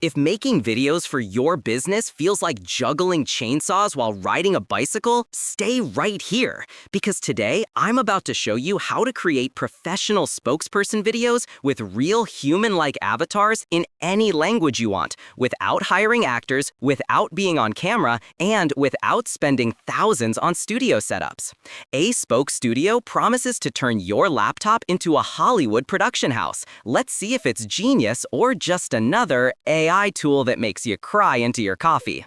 If making videos for your business feels like juggling chainsaws while riding a bicycle, stay right here, because today I'm about to show you how to create professional spokesperson videos with real human-like avatars in any language you want, without hiring actors, without being on camera, and without spending thousands on studio setups. AiSpokeStudio promises to turn your laptop into a Hollywood production house. Let's see if it's genius or just another AI tool that makes you cry into your coffee.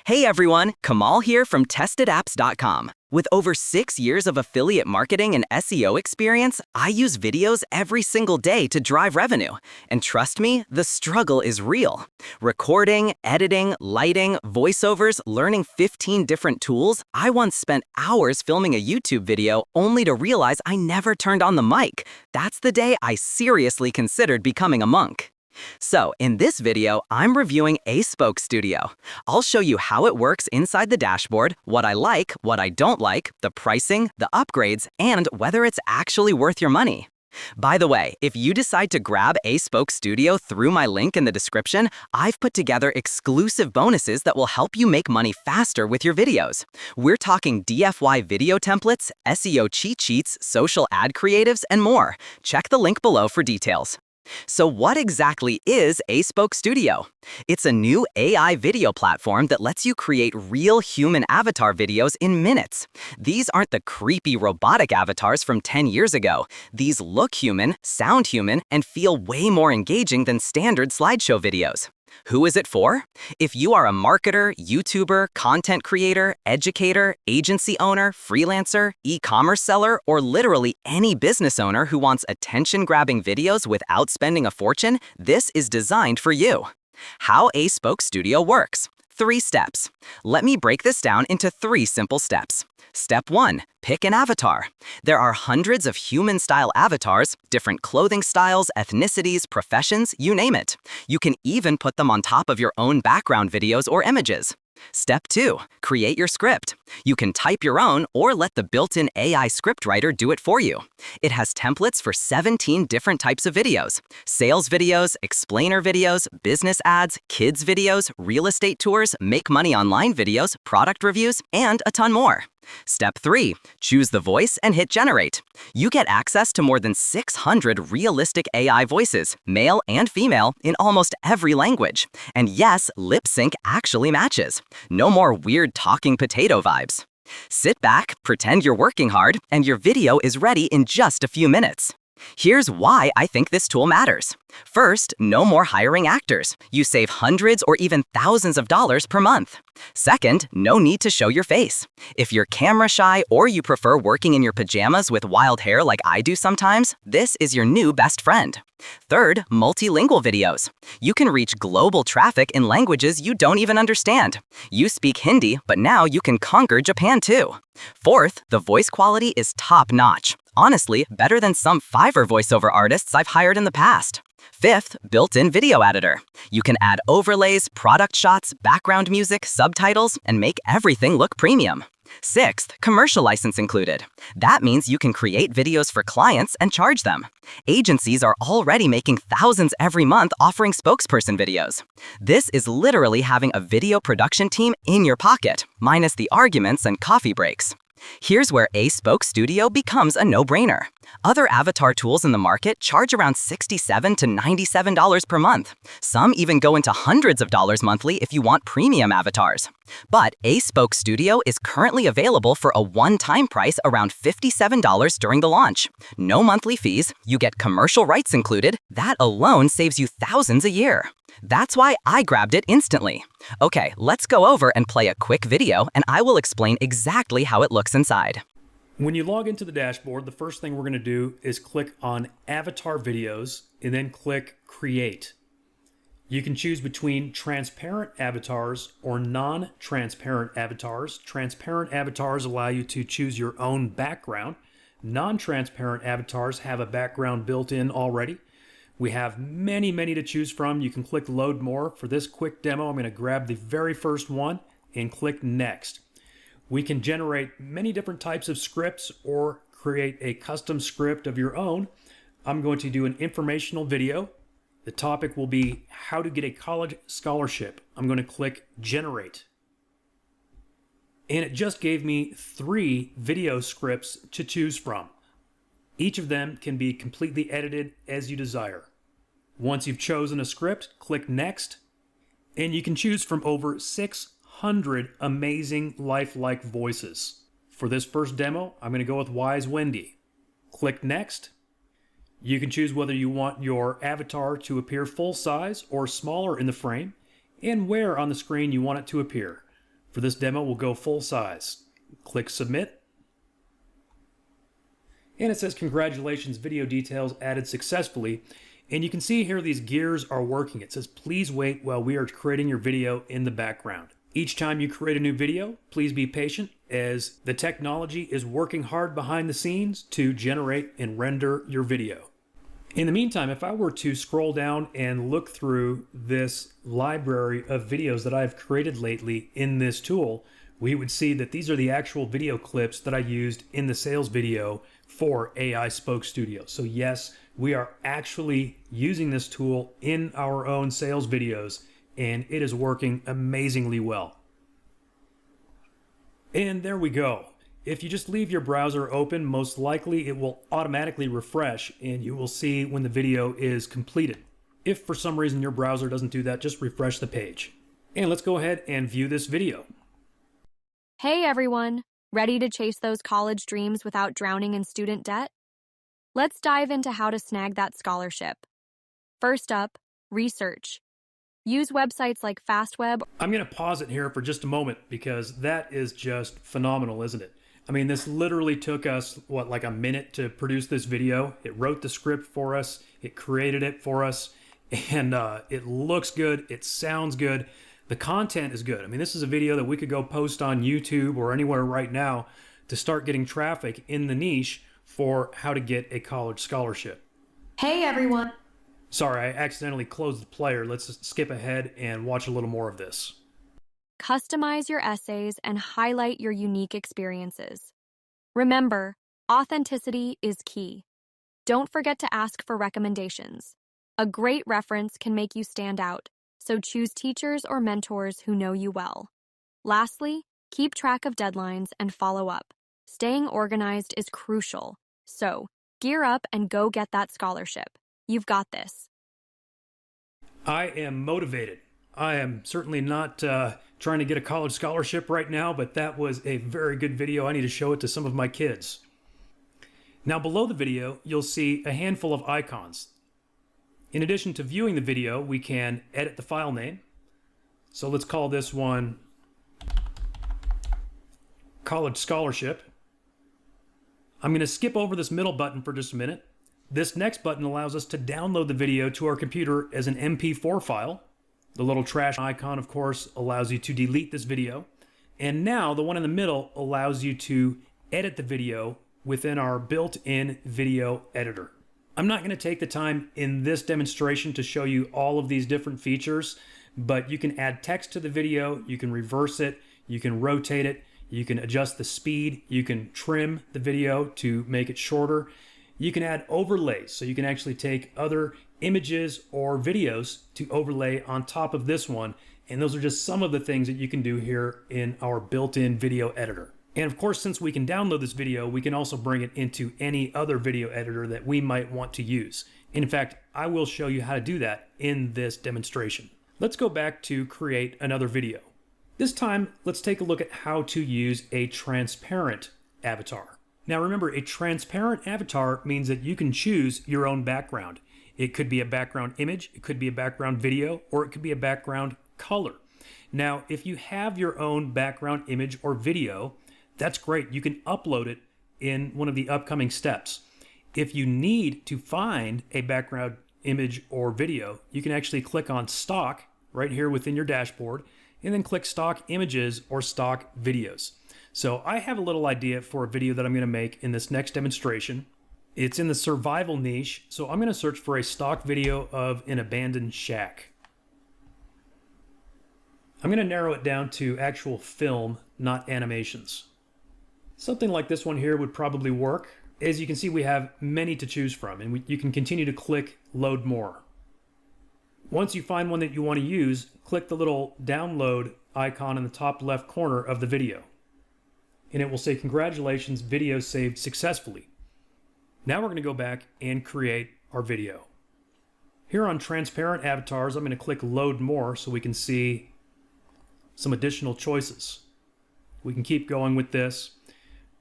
Hey everyone, Kamal here from testedapps.com. With over 6 years of affiliate marketing and SEO experience, I use videos every single day to drive revenue. And trust me, the struggle is real. Recording, editing, lighting, voiceovers, learning 15 different tools, I once spent hours filming a YouTube video only to realize I never turned on the mic. That's the day I seriously considered becoming a monk. So, in this video, I'm reviewing AiSpokeStudio. I'll show you how it works inside the dashboard, what I like, what I don't like, the pricing, the upgrades, and whether it's actually worth your money. By the way, if you decide to grab AiSpokeStudio through my link in the description, I've put together exclusive bonuses that will help you make money faster with your videos. We're talking DFY video templates, SEO cheat sheets, social ad creatives, and more. Check the link below for details. So what exactly is AiSpokeStudio? It's a new AI video platform that lets you create real human avatar videos in minutes. These aren't the creepy robotic avatars from 10 years ago. These look human, sound human, and feel way more engaging than standard slideshow videos. Who is it for? If you are a marketer, YouTuber, content creator, educator, agency owner, freelancer, e-commerce seller, or literally any business owner who wants attention-grabbing videos without spending a fortune, this is designed for you. How AiSpokeStudio works. 3 steps. Let me break this down into 3 simple steps. Step 1. Pick an avatar. There are hundreds of human-style avatars, different clothing styles, ethnicities, professions, you name it. You can even put them on top of your own background videos or images. Step 2. Create your script. You can type your own or let the built-in AI scriptwriter do it for you. It has templates for 17 different types of videos: sales videos, explainer videos, business ads, kids videos, real estate tours, make money online videos, product reviews, and a ton more. Step 3. Choose the voice and hit generate. You get access to more than 600 realistic AI voices, male and female, in almost every language. And yes, lip sync actually matches. No more weird talking potato vibes. Sit back, pretend you're working hard, and your video is ready in just a few minutes. Here's why I think this tool matters. First, no more hiring actors. You save hundreds or even thousands of dollars per month. Second, no need to show your face. If you're camera shy or you prefer working in your pajamas with wild hair like I do sometimes, this is your new best friend. Third, multilingual videos. You can reach global traffic in languages you don't even understand. You speak Hindi, but now you can conquer Japan too. Fourth, the voice quality is top-notch. Honestly, better than some Fiverr voiceover artists I've hired in the past. Fifth, built-in video editor. You can add overlays, product shots, background music, subtitles, and make everything look premium. Sixth, commercial license included. That means you can create videos for clients and charge them. Agencies are already making thousands every month offering spokesperson videos. This is literally having a video production team in your pocket, minus the arguments and coffee breaks. Here's where AiSpokeStudio becomes a no-brainer. Other avatar tools in the market charge around $67 to $97 per month. Some even go into hundreds of dollars monthly if you want premium avatars. But AiSpokeStudio is currently available for a one-time price around $57 during the launch. No monthly fees, you get commercial rights included. That alone saves you thousands a year. That's why I grabbed it instantly. Okay, let's go over and play a quick video, and I will explain exactly how it looks inside. When you log into the dashboard, the first thing we're going to do is click on Avatar Videos and then click Create. You can choose between transparent avatars or non-transparent avatars. Transparent avatars allow you to choose your own background. Non-transparent avatars have a background built in already. We have many to choose from. You can click Load More. For this quick demo, I'm going to grab the very first one and click Next. We can generate many different types of scripts or create a custom script of your own. I'm going to do an informational video The topic will be how to get a college scholarship. I'm going to click generate. And it just gave me 3 video scripts to choose from. Each of them can be completely edited as you desire. Once you've chosen a script, click next, and you can choose from over 600 amazing lifelike voices. For this first demo, I'm going to go with Wise Wendy. Click next. You can choose whether you want your avatar to appear full size or smaller in the frame, and where on the screen you want it to appear. For this demo, we'll go full size. Click submit. And it says congratulations, video details added successfully. And you can see here these gears are working. It says please wait while we are creating your video in the background. Each time you create a new video, please be patient as the technology is working hard behind the scenes to generate and render your video. In the meantime, if I were to scroll down and look through this library of videos that I've created lately in this tool, we would see that these are the actual video clips that I used in the sales video for AiSpokeStudio. So yes, we are actually using this tool in our own sales videos, and it is working amazingly well. And there we go. If you just leave your browser open, most likely it will automatically refresh and you will see when the video is completed. If for some reason your browser doesn't do that, just refresh the page. And let's go ahead and view this video. Hey everyone, ready to chase those college dreams without drowning in student debt? Let's dive into how to snag that scholarship. First up, research. Use websites like FastWeb. I'm going to pause it here for just a moment because that is just phenomenal, isn't it? I mean, this literally took us, like a minute to produce this video. It wrote the script for us, it created it for us, and it looks good, it sounds good. The content is good. I mean, this is a video that we could go post on YouTube or anywhere right now to start getting traffic in the niche for how to get a college scholarship. Hey everyone. Sorry, I accidentally closed the player. Let's just skip ahead and watch a little more of this. Customize your essays and highlight your unique experiences. Remember, authenticity is key. Don't forget to ask for recommendations. A great reference can make you stand out, so choose teachers or mentors who know you well. Lastly, keep track of deadlines and follow up. Staying organized is crucial, so gear up and go get that scholarship. You've got this. I am motivated. I am certainly not trying to get a college scholarship right now, but that was a very good video. I need to show it to some of my kids. Now below the video, you'll see a handful of icons. In addition to viewing the video, we can edit the file name. So let's call this one College Scholarship. I'm going to skip over this middle button for just a minute. This next button allows us to download the video to our computer as an MP4 file. The little trash icon, of course, allows you to delete this video. And now the one in the middle allows you to edit the video within our built-in video editor. I'm not going to take the time in this demonstration to show you all of these different features, but you can add text to the video, you can reverse it, you can rotate it, you can adjust the speed, you can trim the video to make it shorter. You can add overlays, so you can actually take other images or videos to overlay on top of this one. And those are just some of the things that you can do here in our built-in video editor. And of course, since we can download this video, we can also bring it into any other video editor that we might want to use. In fact, I will show you how to do that in this demonstration. Let's go back to create another video. This time, let's take a look at how to use a transparent avatar. Now remember, a transparent avatar means that you can choose your own background. It could be a background image, it could be a background video, or it could be a background color. Now, if you have your own background image or video, that's great. You can upload it in one of the upcoming steps. If you need to find a background image or video, you can actually click on stock right here within your dashboard, and then click stock images or stock videos. So I have a little idea for a video that I'm going to make in this next demonstration. It's in the survival niche, so I'm going to search for a stock video of an abandoned shack. I'm going to narrow it down to actual film, not animations. Something like this one here would probably work. As you can see, we have many to choose from, and you can continue to click load more. Once you find one that you want to use, click the little download icon in the top left corner of the video. And it will say, congratulations, video saved successfully. Now we're going to go back and create our video. Here on transparent avatars, I'm going to click load more so we can see some additional choices. We can keep going with this,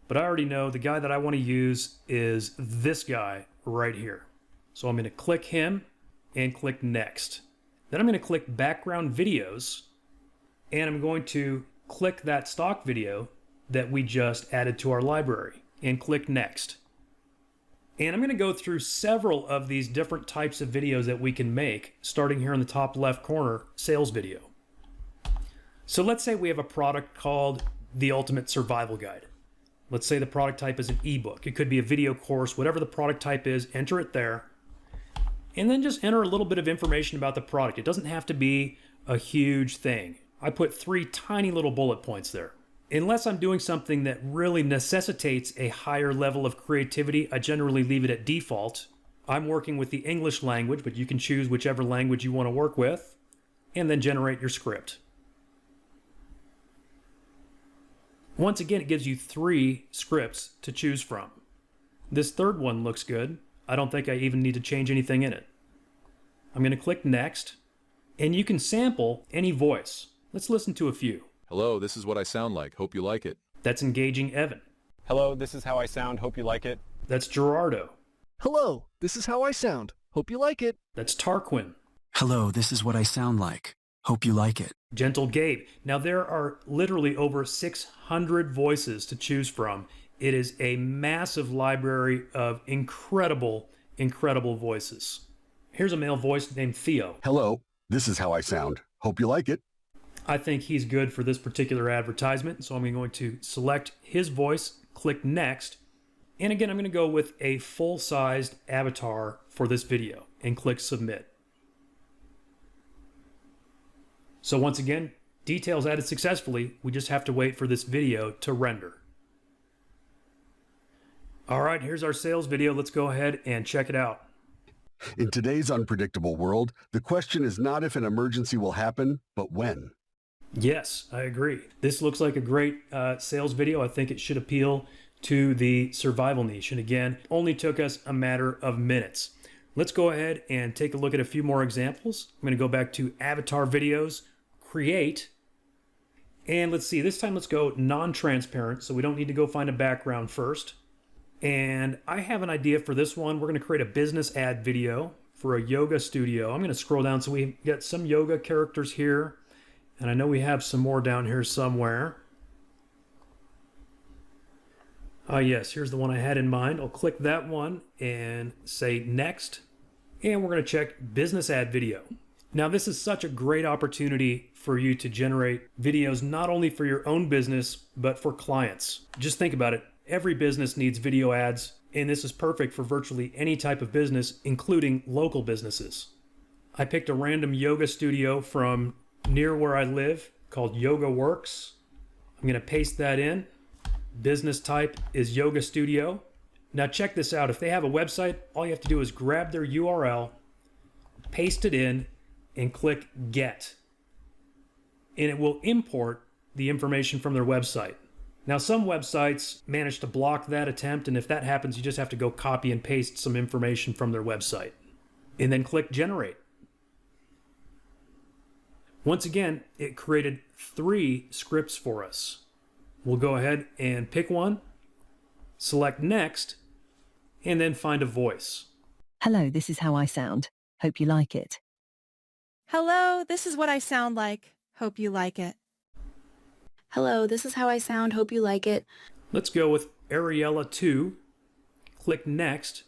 but I already know the guy that I want to use is this guy right here. So I'm going to click him and click next. Then I'm going to click background videos, and I'm going to click that stock video that we just added to our library and click next. And I'm going to go through several of these different types of videos that we can make, starting here in the top left corner, sales video. So let's say we have a product called The Ultimate Survival Guide. Let's say the product type is an ebook. It could be a video course, whatever the product type is, enter it there. And then just enter a little bit of information about the product. It doesn't have to be a huge thing. I put 3 tiny little bullet points there. Unless I'm doing something that really necessitates a higher level of creativity, I generally leave it at default. I'm working with the English language, but you can choose whichever language you want to work with, and then generate your script. Once again, it gives you 3 scripts to choose from. This third one looks good. I don't think I even need to change anything in it. I'm going to click next, and you can sample any voice. Let's listen to a few. Hello, this is what I sound like. Hope you like it. That's engaging Evan. Hello, this is how I sound. Hope you like it. That's Gerardo. Hello, this is how I sound. Hope you like it. That's Tarquin. Hello, this is what I sound like. Hope you like it. Gentle Gabe. Now there are literally over 600 voices to choose from. It is a massive library of incredible voices. Here's a male voice named Theo. Hello, this is how I sound. Hope you like it. I think he's good for this particular advertisement, so I'm going to select his voice, click next, and again I'm going to go with a full-sized avatar for this video and click submit. So once again, details added successfully. We just have to wait for this video to render. All right, here's our sales video. Let's go ahead and check it out. In today's unpredictable world, the question is not if an emergency will happen, but when. Yes, I agree. This looks like a great sales video. I think it should appeal to the survival niche. And again, only took us a matter of minutes. Let's go ahead and take a look at a few more examples. I'm going to go back to avatar videos, create, and let's see, this time let's go non-transparent, so we don't need to go find a background first. And I have an idea for this one. We're going to create a business ad video for a yoga studio. I'm going to scroll down so we get some yoga characters here. And I know we have some more down here somewhere. Yes, here's the one I had in mind. I'll click that one and say next. And we're going to check business ad video. Now, this is such a great opportunity for you to generate videos not only for your own business, but for clients. Just think about it. Every business needs video ads, and this is perfect for virtually any type of business, including local businesses. I picked a random yoga studio from near where I live called Yoga Works. I'm going to paste that in. Business type is Yoga Studio. Now check this out. If they have a website, all you have to do is grab their URL, paste it in, and click Get. And it will import the information from their website. Now some websites manage to block that attempt, and if that happens, you just have to go copy and paste some information from their website. And then click Generate. Once again, it created 3 scripts for us. We'll go ahead and pick one, select next, and then find a voice. Hello, this is how I sound. Hope you like it. Hello, this is what I sound like. Hope you like it. Hello, this is how I sound. Hope you like it. Let's go with Ariella 2. Click next.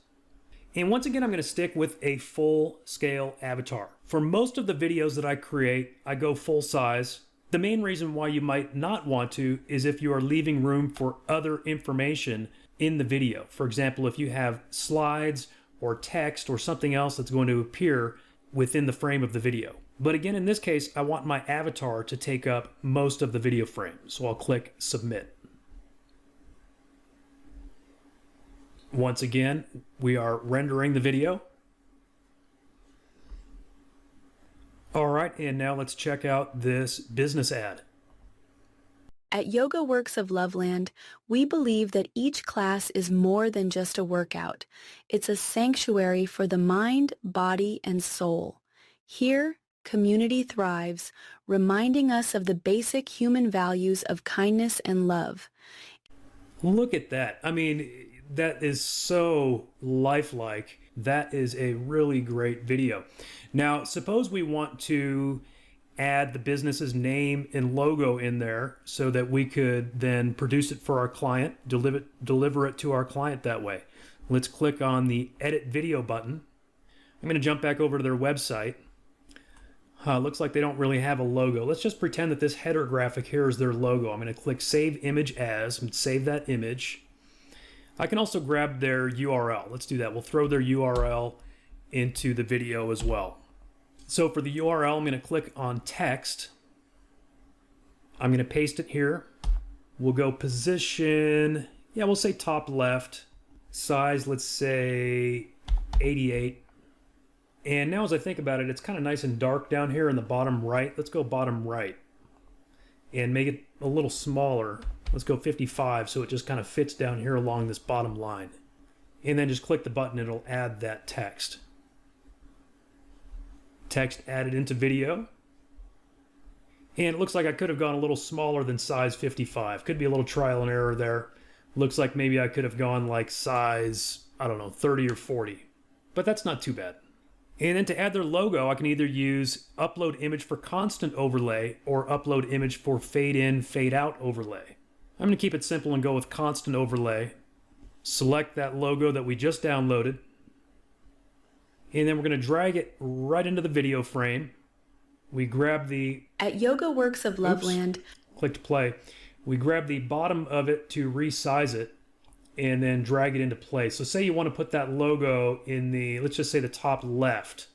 And once again, I'm going to stick with a full-scale avatar. For most of the videos that I create, I go full size. The main reason why you might not want to is if you are leaving room for other information in the video. For example, if you have slides or text or something else that's going to appear within the frame of the video. But again, in this case, I want my avatar to take up most of the video frame. So I'll click Submit. Once again, we are rendering the video. All right, and now let's check out this business ad. At Yoga Works of Loveland, we believe that each class is more than just a workout. It's a sanctuary for the mind, body, and soul. Here, community thrives, reminding us of the basic human values of kindness and love. Look at that. I mean, that is so lifelike. That is a really great video. Now, suppose we want to add the business's name and logo in there so that we could then produce it for our client, deliver it to our client that way. Let's click on the Edit Video button. I'm going to jump back over to their website. Looks like they don't really have a logo. Let's just pretend that this header graphic here is their logo. I'm going to click Save Image As and save that image. I can also grab their URL. Let's do that. We'll throw their URL into the video as well. So for the URL, I'm going to click on text. I'm going to paste it here. We'll go position, we'll say top left. Size, let's say 88. And now as I think about it, it's kind of nice and dark down here in the bottom right. Let's go bottom right and make it a little smaller. Let's go 55 so it just kind of fits down here along this bottom line. And then just click the button, it'll add that text. Text added into video. And it looks like I could have gone a little smaller than size 55. Could be a little trial and error there. Looks like maybe I could have gone like size, 30 or 40. But that's not too bad. And then to add their logo, I can either use upload image for constant overlay or upload image for fade in, fade out overlay. I'm going to keep it simple and go with constant overlay. Select that logo that we just downloaded. And then we're going to drag it right into the video frame. We grab the... At Yoga Works of Loveland. Click to play. We grab the bottom of it to resize it and then drag it into place. So say you want to put that logo in the, let's just say the top left.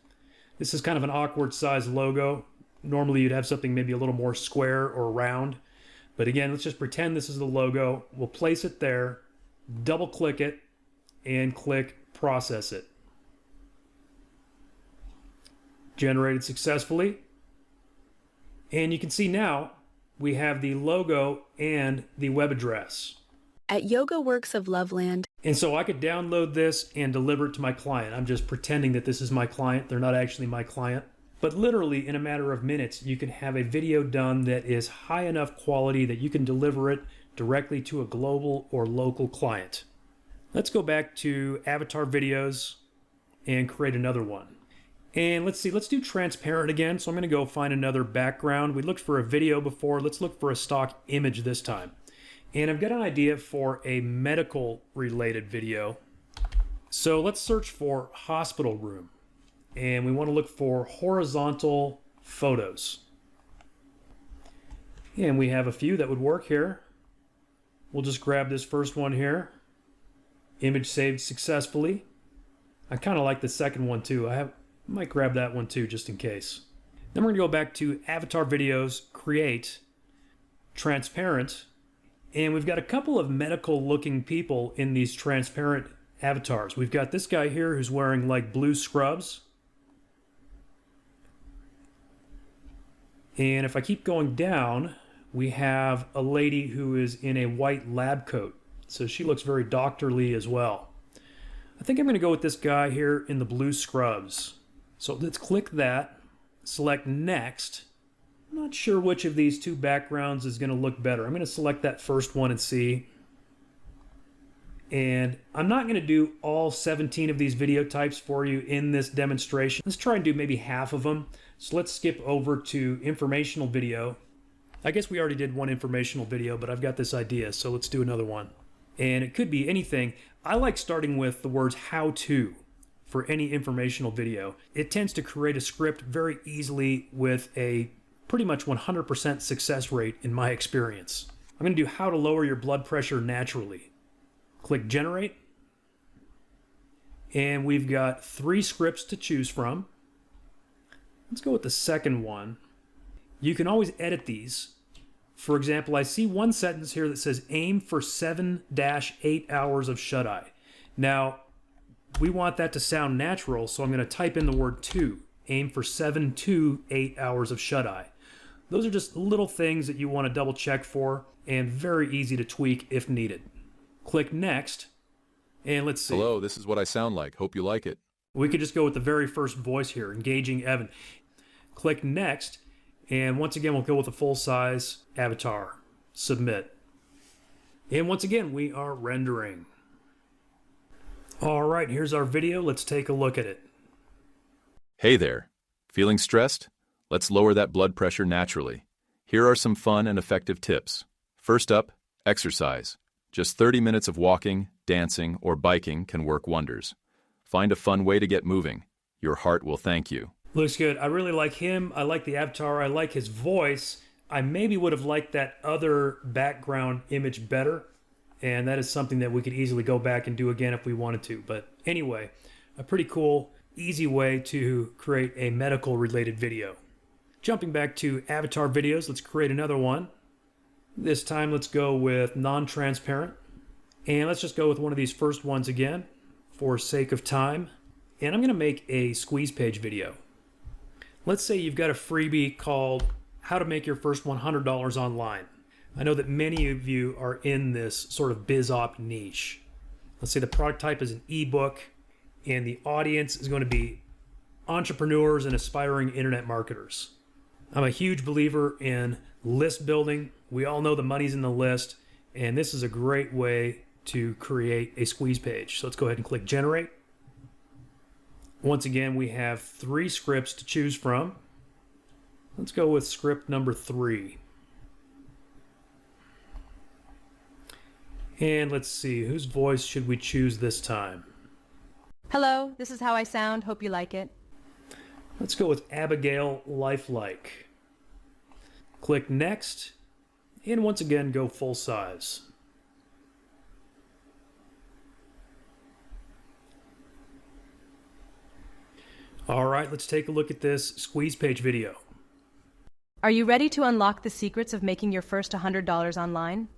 This is kind of an awkward size logo. Normally you'd have something maybe a little more square or round. But again, let's just pretend this is the logo. We'll place it there, double click it, and click process it. Generated successfully. And you can see now we have the logo and the web address. At Yoga Works of Loveland. And so I could download this and deliver it to my client. I'm just pretending that this is my client. They're not actually my client. But literally in a matter of minutes, you can have a video done that is high enough quality that you can deliver it directly to a global or local client. Let's go back to avatar videos and create another one. And let's see, let's do transparent again. So I'm going to go find another background. We looked for a video before. Let's look for a stock image this time. And I've got an idea for a medical related video. So let's search for hospital room. And we want to look for horizontal photos. And we have a few that would work here. We'll just grab this first one here. Image saved successfully. I kind of like the second one too. I might grab that one too just in case. Then we're going to go back to avatar videos, create, transparent. And we've got a couple of medical looking people in these transparent avatars. We've got this guy here who's wearing like blue scrubs. And if I keep going down, we have a lady who is in a white lab coat. So she looks very doctorly as well. I think I'm going to go with this guy here in the blue scrubs. So let's click that, select next. I'm not sure which of these two backgrounds is going to look better. I'm going to select that first one and see. And I'm not going to do all 17 of these video types for you in this demonstration. Let's try and do maybe half of them. So let's skip over to informational video. I guess we already did one informational video, but I've got this idea, so let's do another one. And it could be anything. I like starting with the words how to for any informational video. It tends to create a script very easily with a pretty much 100% success rate in my experience. I'm going to do how to lower your blood pressure naturally. Click generate. And we've got 3 scripts to choose from. Let's go with the second one. You can always edit these. For example, I see one sentence here that says aim for 7-8 hours of shut-eye. Now, we want that to sound natural, so I'm going to type in the word 2. aim for 7 to 8 hours of shut-eye. Those are just little things that you want to double check for and very easy to tweak if needed. Click Next, and let's see. Hello, this is what I sound like. Hope you like it. We could just go with the very first voice here, engaging Evan. Click Next, and once again, we'll go with a full-size avatar. Submit. And once again, we are rendering. All right, here's our video. Let's take a look at it. Hey there. Feeling stressed? Let's lower that blood pressure naturally. Here are some fun and effective tips. First up, exercise. Just 30 minutes of walking, dancing, or biking can work wonders. Find a fun way to get moving. Your heart will thank you. Looks good. I really like him. I like the avatar. I like his voice. I maybe would have liked that other background image better, and that is something that we could easily go back and do again if we wanted to. But anyway, a pretty cool, easy way to create a medical-related video. Jumping back to avatar videos, let's create another one. This time, let's go with non-transparent. And let's just go with one of these first ones again for sake of time. And I'm going to make a squeeze page video. Let's say you've got a freebie called How to Make Your First $100 Online. I know that many of you are in this sort of biz op niche. Let's say the product type is an ebook, and the audience is going to be entrepreneurs and aspiring internet marketers. I'm a huge believer in list building. We all know the money's in the list, and this is a great way to create a squeeze page. So let's go ahead and click Generate. Once again, we have 3 scripts to choose from. Let's go with script number 3. And let's see, whose voice should we choose this time? Hello, this is how I sound. Hope you like it. Let's go with Abigail Lifelike. Click Next, and once again, go full size. All right, let's take a look at this squeeze page video. Are you ready to unlock the secrets of making your first $100 online?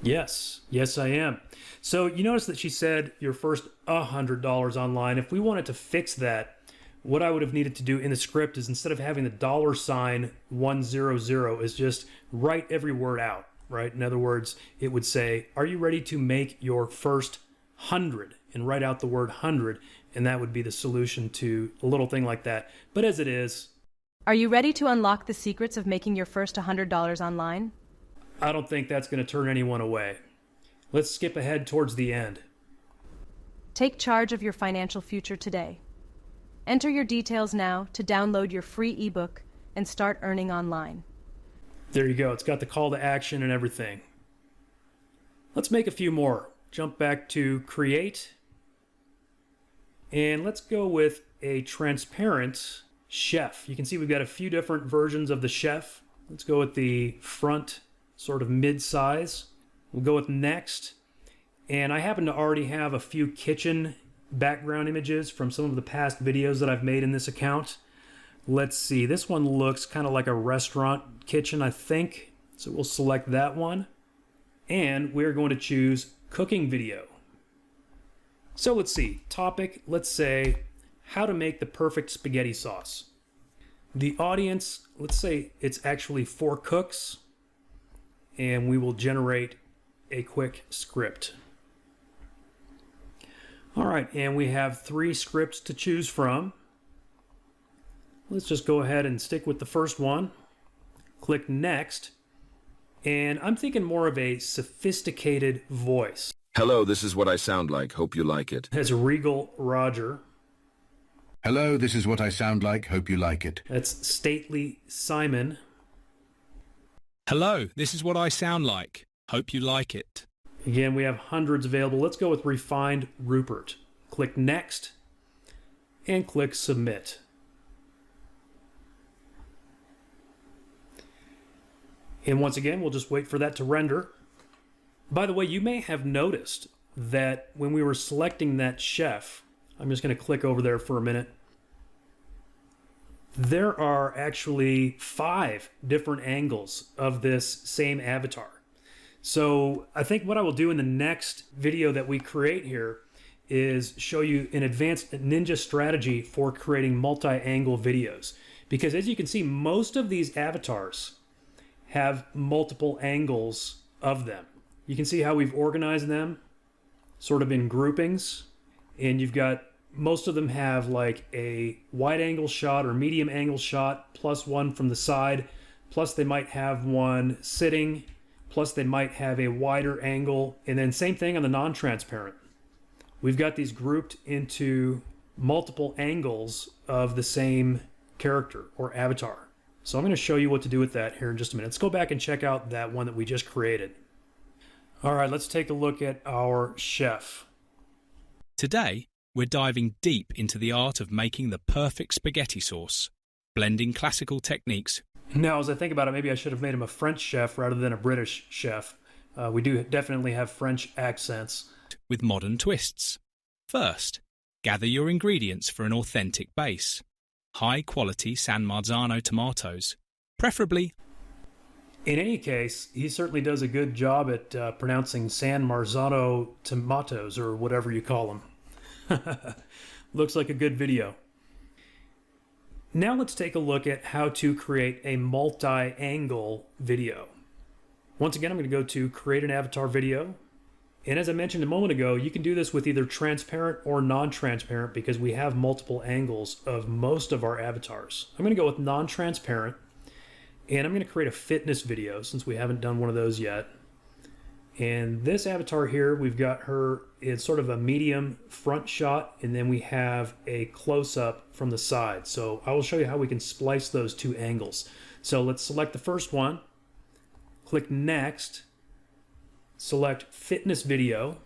Yes, I am. So you notice that she said your first $100 online. If we wanted to fix that, what I would have needed to do in the script is instead of having the $100 is just write every word out, right? In other words, it would say, are you ready to make your first 100? And write out the word 100, and that would be the solution to a little thing like that. But as it is, are you ready to unlock the secrets of making your first $100 online? I don't think that's going to turn anyone away. Let's skip ahead towards the end. Take charge of your financial future today. Enter your details now to download your free ebook and start earning online. There you go. It's got the call to action and everything. Let's make a few more. Jump back to Create. And let's go with a transparent chef. You can see we've got a few different versions of the chef. Let's go with the front, sort of mid-size. We'll go with Next. And I happen to already have a few kitchen background images from some of the past videos that I've made in this account. Let's see, this one looks kind of like a restaurant kitchen, I think. So we'll select that one. And we're going to choose cooking video. So let's see, topic, let's say how to make the perfect spaghetti sauce. The audience, let's say it's actually 4 cooks, and we will generate a quick script. All right, and we have 3 scripts to choose from. Let's just go ahead and stick with the first one. Click Next. And I'm thinking more of a sophisticated voice. Hello, this is what I sound like. Hope you like it. As Regal Roger. Hello, this is what I sound like. Hope you like it. That's Stately Simon. Hello, this is what I sound like. Hope you like it. Again, we have hundreds available. Let's go with Refined Rupert. Click Next and click Submit. And once again, we'll just wait for that to render. By the way, you may have noticed that when we were selecting that chef, I'm just going to click over there for a minute. There are actually 5 different angles of this same avatar. So I think what I will do in the next video that we create here is show you an advanced ninja strategy for creating multi-angle videos. Because as you can see, most of these avatars have multiple angles of them. You can see how we've organized them sort of in groupings, and you've got most of them have like a wide angle shot or medium angle shot plus one from the side, plus they might have one sitting, plus they might have a wider angle, and then same thing on the non-transparent. We've got these grouped into multiple angles of the same character or avatar. So I'm going to show you what to do with that here in just a minute. Let's go back and check out that one that we just created. All right, let's take a look at our chef. Today, we're diving deep into the art of making the perfect spaghetti sauce, blending classical techniques. Now, as I think about it, maybe I should have made him a French chef rather than a British chef. We do definitely have French accents. With modern twists. First, gather your ingredients for an authentic base. High-quality San Marzano tomatoes, preferably. In any case, he certainly does a good job at pronouncing San Marzano tomatoes, or whatever you call them. Looks like a good video. Now let's take a look at how to create a multi-angle video. Once again, I'm going to go to Create an Avatar Video. And as I mentioned a moment ago, you can do this with either transparent or non-transparent because we have multiple angles of most of our avatars. I'm going to go with non-transparent, and I'm going to create a fitness video since we haven't done one of those yet. And this avatar here, we've got her, it's sort of a medium front shot, and then we have a close-up from the side. So I will show you how we can splice those two angles. So let's select the first one, click Next, select Fitness Video.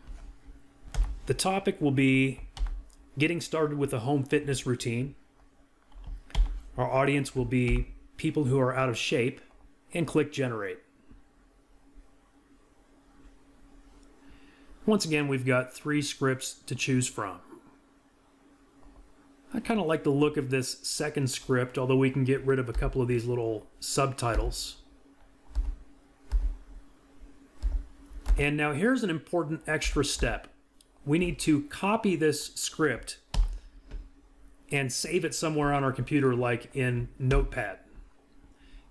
The topic will be getting started with a home fitness routine. Our audience will be people who are out of shape, and click Generate. Once again, we've got 3 scripts to choose from. I kind of like the look of this second script, although we can get rid of a couple of these little subtitles. And now here's an important extra step. We need to copy this script and save it somewhere on our computer, like in Notepad,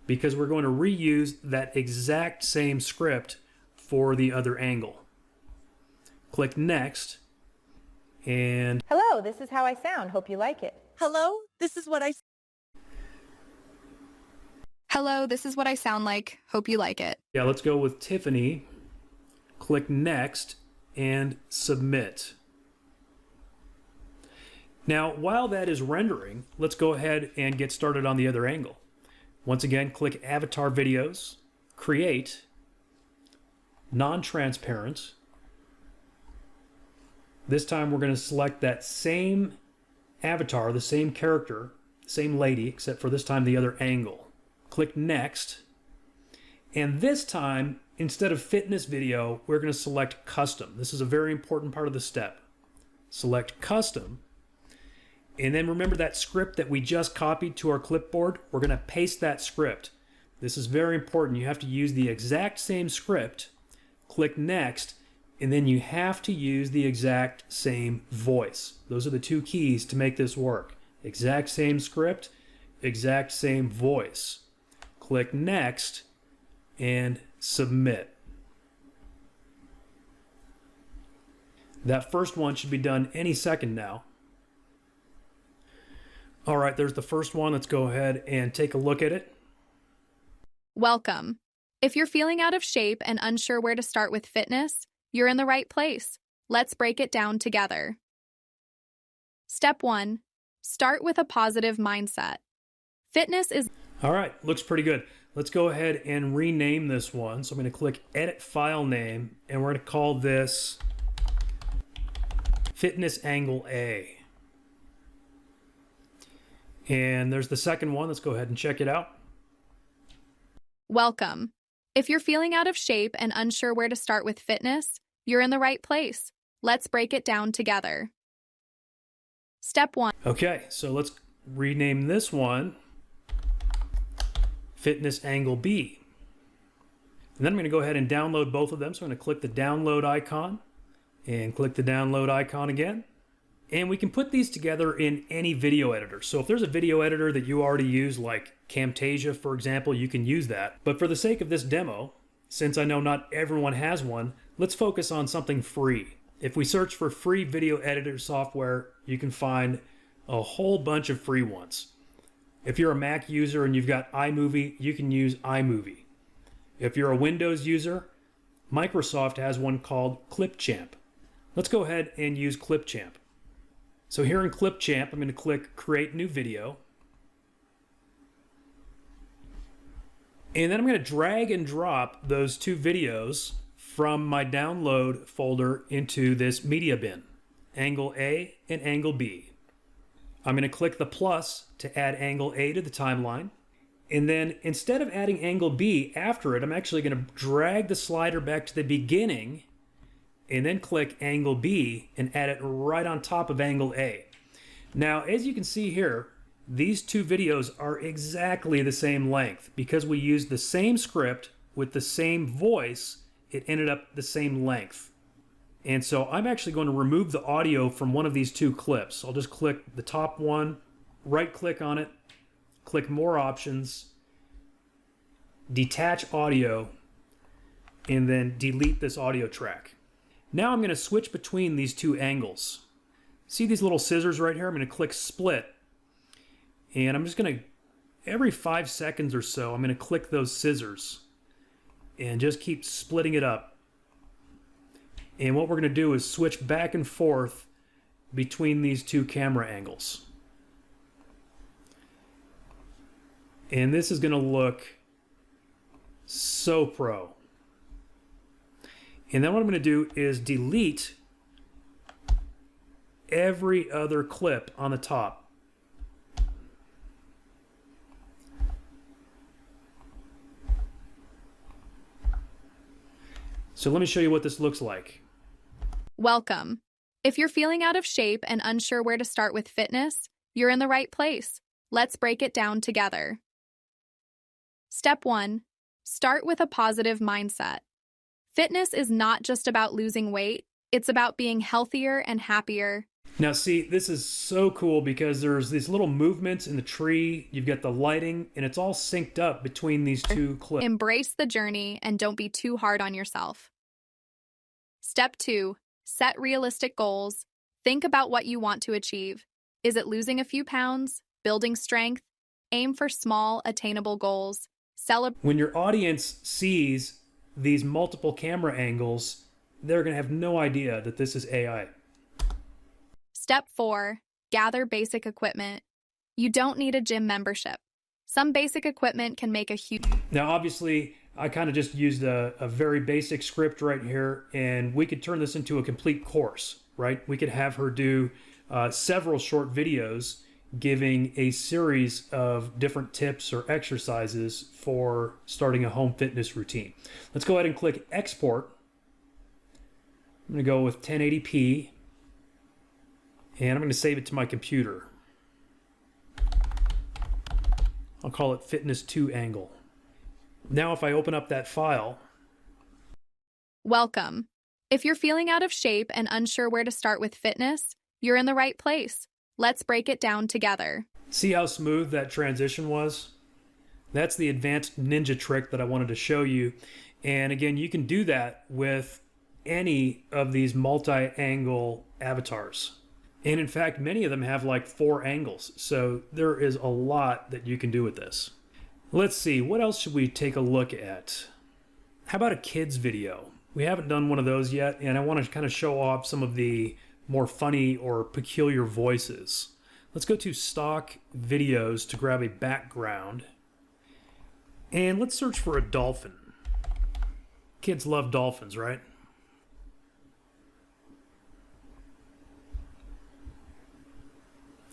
because we're going to reuse that exact same script for the other angle. Click Next, and hello, this is how I sound. Hope you like it. Hello, this is what I sound like. Hope you like it. Yeah, let's go with Tiffany. Click Next and Submit. Now, while that is rendering, let's go ahead and get started on the other angle. Once again, click Avatar Videos, Create, Non-Transparent. This time we're going to select that same avatar, the same character, same lady, except for this time the other angle. Click Next. And this time, instead of Fitness Video, we're going to select Custom. This is a very important part of the step. Select Custom. And then remember that script that we just copied to our clipboard? We're going to paste that script. This is very important. You have to use the exact same script. Click Next. And then you have to use the exact same voice. Those are the 2 keys to make this work. Exact same script, exact same voice. Click Next and Submit. That first one should be done any second now. All right, there's the first one. Let's go ahead and take a look at it. Welcome. If you're feeling out of shape and unsure where to start with fitness, you're in the right place. Let's break it down together. Step 1. Start with a positive mindset. Fitness is... All right, looks pretty good. Let's go ahead and rename this one. So I'm going to click Edit File Name, and we're going to call this Fitness Angle A. And there's the second one. Let's go ahead and check it out. Welcome. If you're feeling out of shape and unsure where to start with fitness, you're in the right place. Let's break it down together. Step 1. Okay, so let's rename this one Fitness Angle B. And then I'm going to go ahead and download both of them. So I'm going to click the download icon, and click the download icon again. And we can put these together in any video editor. So if there's a video editor that you already use, like Camtasia, for example, you can use that. But for the sake of this demo, since I know not everyone has one, let's focus on something free. If we search for free video editor software, you can find a whole bunch of free ones. If you're a Mac user and you've got iMovie, you can use iMovie. If you're a Windows user, Microsoft has one called Clipchamp. Let's go ahead and use Clipchamp. So here in Clipchamp, I'm going to click Create New Video. And then I'm going to drag and drop those two videos from my download folder into this media bin, angle A and angle B. I'm going to click the plus to add angle A to the timeline. And then instead of adding angle B after it, I'm actually going to drag the slider back to the beginning and then click angle B and add it right on top of angle A. Now, as you can see here, these two videos are exactly the same length. Because we used the same script with the same voice, it ended up the same length. And so I'm actually going to remove the audio from one of these two clips. I'll just click the top one, right click on it, click more options, detach audio, and then delete this audio track. Now I'm going to switch between these two angles. See these little scissors right here? I'm going to click split. And I'm just going to, every 5 seconds or so, I'm going to click those scissors and just keep splitting it up. And what we're going to do is switch back and forth between these two camera angles. And this is going to look so pro. And then what I'm going to do is delete every other clip on the top. So let me show you what this looks like. Welcome. If you're feeling out of shape and unsure where to start with fitness, you're in the right place. Let's break it down together. Step 1. Start with a positive mindset. Fitness is not just about losing weight, it's about being healthier and happier. Now see, this is so cool because there's these little movements in the tree, you've got the lighting, and it's all synced up between these two clips. Embrace the journey and don't be too hard on yourself. Step 2. Set realistic goals. Think about what you want to achieve. Is it losing a few pounds? Building strength? Aim for small, attainable goals. When your audience sees these multiple camera angles, they're going to have no idea that this is AI. Step 4. Gather basic equipment. You don't need a gym membership. Some basic equipment can make a huge... Now, obviously, I kind of just used a very basic script right here, and we could turn this into a complete course, right? We could have her do several short videos giving a series of different tips or exercises for starting a home fitness routine. Let's go ahead and click export. I'm going to go with 1080p, and I'm going to save it to my computer. I'll call it Fitness 2 Angle. Now if I open up that file... Welcome. If you're feeling out of shape and unsure where to start with fitness, you're in the right place. Let's break it down together. See how smooth that transition was? That's the advanced ninja trick that I wanted to show you. And again, you can do that with any of these multi-angle avatars. And in fact, many of them have like 4 angles. So there is a lot that you can do with this. Let's see, what else should we take a look at? How about a kids video? We haven't done one of those yet, and I want to kind of show off some of the more funny or peculiar voices. Let's go to stock videos to grab a background. And let's search for a dolphin. Kids love dolphins, right?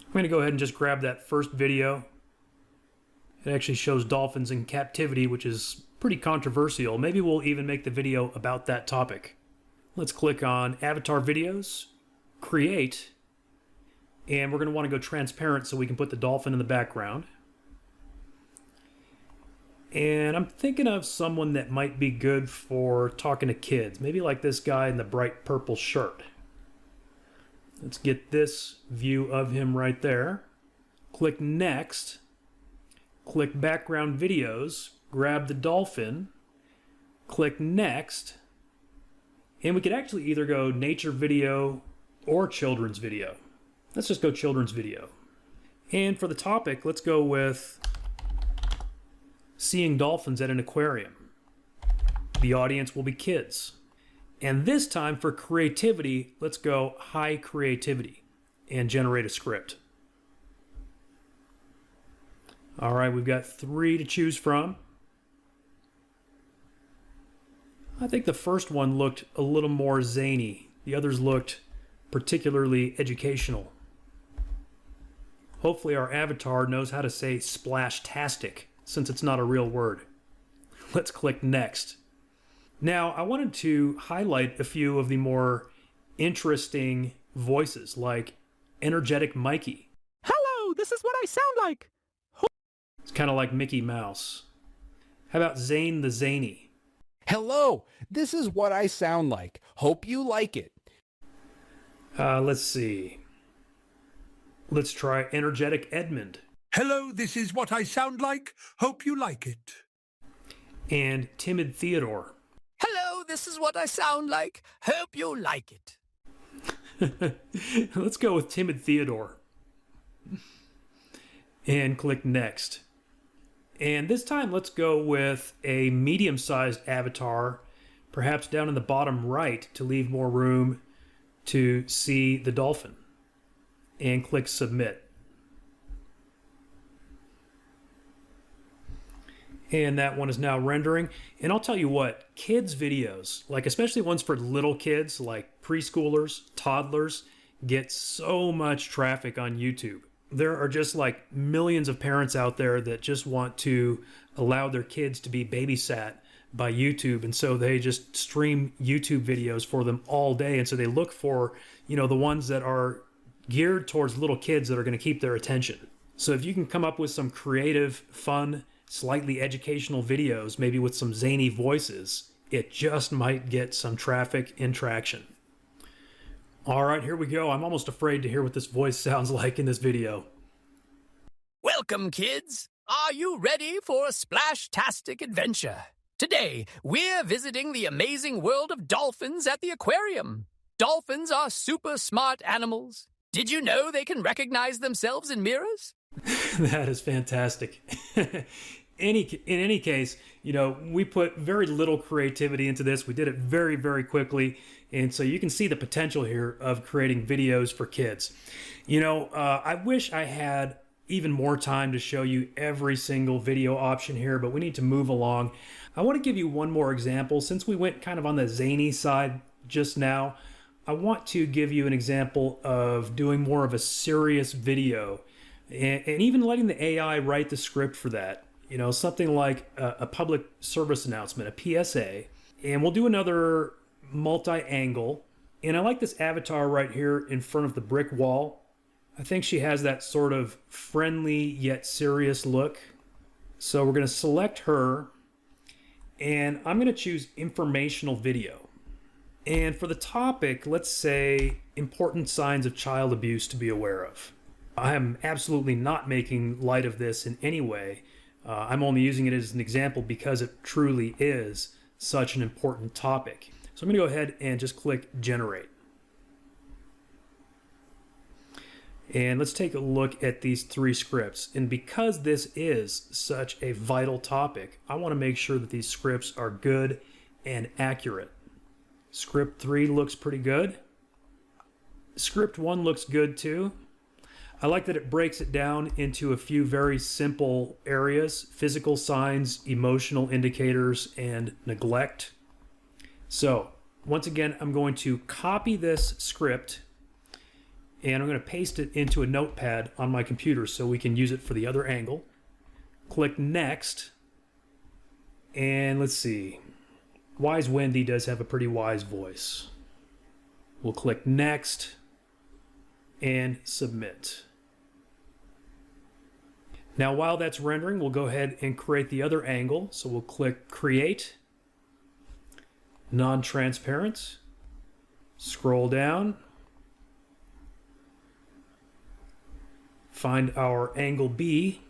I'm going to go ahead and just grab that first video. It actually shows dolphins in captivity, which is pretty controversial. Maybe we'll even make the video about that topic. Let's click on Avatar Videos, Create, and we're going to want to go transparent so we can put the dolphin in the background. And I'm thinking of someone that might be good for talking to kids, maybe like this guy in the bright purple shirt. Let's get this view of him right there. Click Next. Click Background Videos. Grab the dolphin. Click Next. And we could actually either go nature video or children's video. Let's just go children's video. And for the topic, let's go with seeing dolphins at an aquarium. The audience will be kids. And this time for creativity, let's go high creativity and generate a script. All right, we've got 3 to choose from. I think the first one looked a little more zany. The others looked particularly educational. Hopefully our avatar knows how to say splash-tastic, since it's not a real word. Let's click Next. Now, I wanted to highlight a few of the more interesting voices, like Energetic Mikey. Hello, this is what I sound like. It's kind of like Mickey Mouse. How about Zane the Zany? Hello, this is what I sound like. Hope you like it. Let's see. Let's try Energetic Edmund. Hello, this is what I sound like. Hope you like it. And Timid Theodore. Hello, this is what I sound like. Hope you like it. Let's go with Timid Theodore. And click Next. And this time, let's go with a medium-sized avatar, perhaps down in the bottom right to leave more room to see the dolphin. And click Submit. And that one is now rendering. And I'll tell you what, kids' videos, like especially ones for little kids, like preschoolers, toddlers, get so much traffic on YouTube. There are just like millions of parents out there that just want to allow their kids to be babysat by YouTube. And so they just stream YouTube videos for them all day. And so they look for, the ones that are geared towards little kids that are going to keep their attention. So if you can come up with some creative, fun, slightly educational videos, maybe with some zany voices, it just might get some traffic and traction. All right, here we go. I'm almost afraid to hear what this voice sounds like in this video. Welcome, kids. Are you ready for a splash-tastic adventure? Today, we're visiting the amazing world of dolphins at the aquarium. Dolphins are super smart animals. Did you know they can recognize themselves in mirrors? That is fantastic. In any case, we put very little creativity into this. We did it very, very quickly. And so you can see the potential here of creating videos for kids. I wish I had even more time to show you every single video option here, but we need to move along. I want to give you one more example. Since we went kind of on the zany side just now, I want to give you an example of doing more of a serious video and even letting the AI write the script for that. Something like a public service announcement, a PSA. And we'll do another multi-angle. And I like this avatar right here in front of the brick wall. I think she has that sort of friendly yet serious look. So we're going to select her. And I'm going to choose informational video. And for the topic, let's say important signs of child abuse to be aware of. I am absolutely not making light of this in any way. I'm only using it as an example because it truly is such an important topic. So I'm going to go ahead and just click Generate. And let's take a look at these 3 scripts. And because this is such a vital topic, I want to make sure that these scripts are good and accurate. Script 3 looks pretty good. Script 1 looks good too. I like that it breaks it down into a few very simple areas: physical signs, emotional indicators, and neglect. So once again, I'm going to copy this script and I'm going to paste it into a notepad on my computer so we can use it for the other angle. Click Next. And let's see. Wise Wendy does have a pretty wise voice. We'll click Next and Submit. Now while that's rendering, we'll go ahead and create the other angle. So we'll click Create, Non-Transparent, scroll down, find our angle B,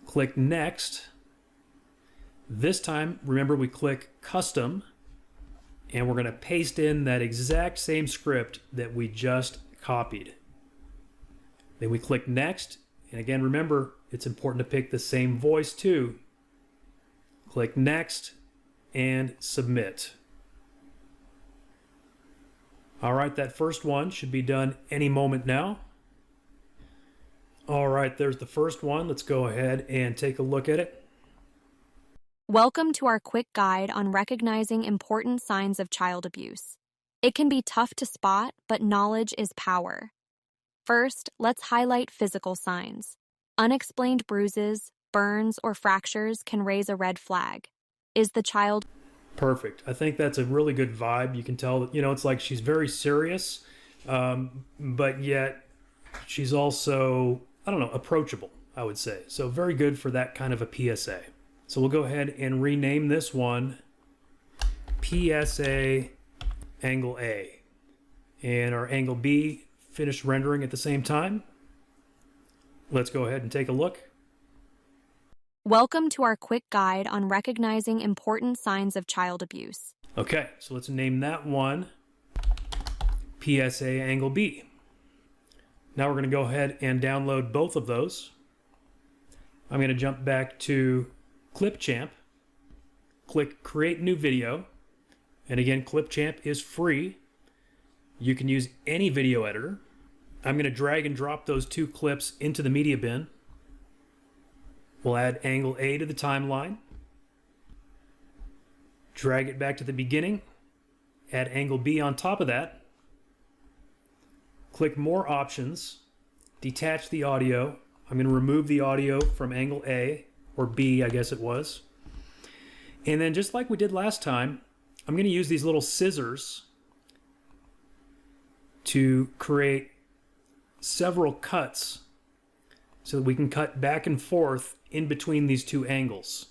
click Next. This time, remember, we click Custom, and we're going to paste in that exact same script that we just copied. Then we click Next, and again, remember, it's important to pick the same voice too. Click Next and Submit. All right, that first one should be done any moment now. All right, there's the first one. Let's go ahead and take a look at it. Welcome to our quick guide on recognizing important signs of child abuse. It can be tough to spot, but knowledge is power. First, let's highlight physical signs. Unexplained bruises, burns, or fractures can raise a red flag. Is the child... Perfect. I think that's a really good vibe. You can tell that, it's like she's very serious, but yet she's also, approachable, I would say. So very good for that kind of a PSA. So we'll go ahead and rename this one PSA Angle A. And our Angle B finished rendering at the same time. Let's go ahead and take a look. Welcome to our quick guide on recognizing important signs of child abuse. Okay, so let's name that one PSA Angle B. Now we're going to go ahead and download both of those. I'm going to jump back to Clipchamp, click Create New Video, and again, Clipchamp is free. You can use any video editor. I'm going to drag and drop those two clips into the media bin. We'll add Angle A to the timeline, drag it back to the beginning, add Angle B on top of that, click More Options, detach the audio. I'm going to remove the audio from Angle A, or B, I guess it was. And then just like we did last time, I'm going to use these little scissors to create several cuts so that we can cut back and forth in between these two angles.